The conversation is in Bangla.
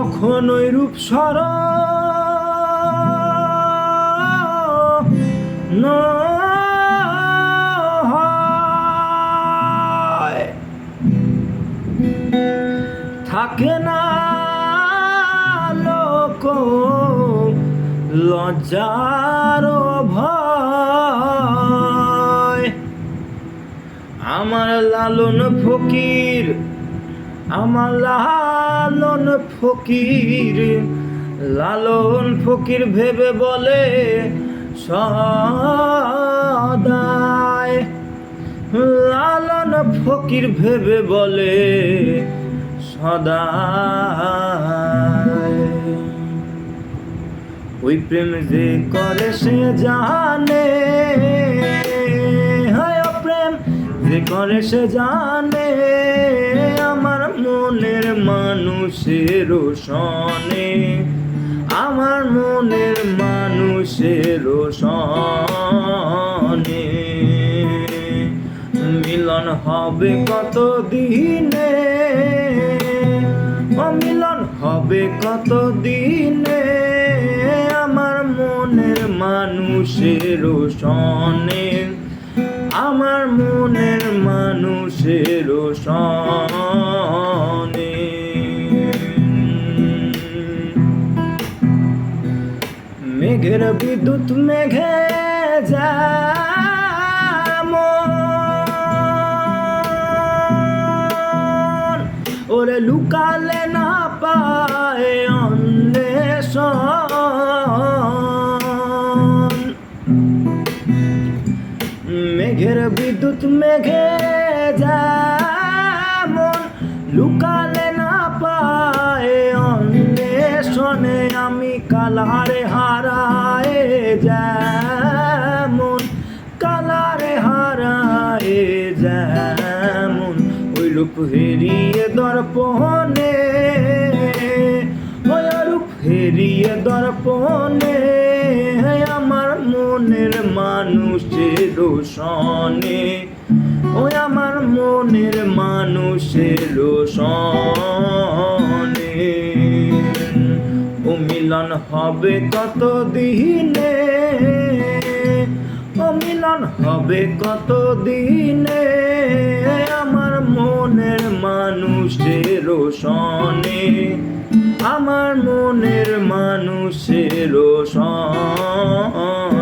কখনোই রূপসর থাকে না লোক লজ্জার ভয়। আমার লালন ফকির, আমার লালন ফকির, লালন ফকির ভেবে বলে সদায়, লালন ফকির ভেবে বলে সদায়। ওই প্রেম যে করে সে জানে, প্রেম যে করে সে জানে, আমার মনের মানুষের সনে, আমার মনের মানুষের সনে। মিলন হবে কত দিনে, মিলন হবে কত দিনে, আমার মনের মানুষের সনে, আমার মনের মানুষের সনে। মেঘের বিদ্যুৎ মেঘে যেমন, ওরে লুকালে না পায় অন্বেষণ। মেঘের বিদ্যুৎ মেঘে যেমন, লুকালে না পায় অন্বেষণে। আমি কালারে হারায় যেমন, কালারে হারায় যেমন, ওই রূপ হেরিয়ে দর্পণে, ওই রূপ হেরিয়ে দর্পণে, আমার মনের মানুষের সনে, ওই আমার মনের মানুষের সনে। ও মিলন হবে কত দিনে, ও মিলন হবে কত দিনে, আমার মনের মানুষের সনে, আমার মনের মানুষের সনে।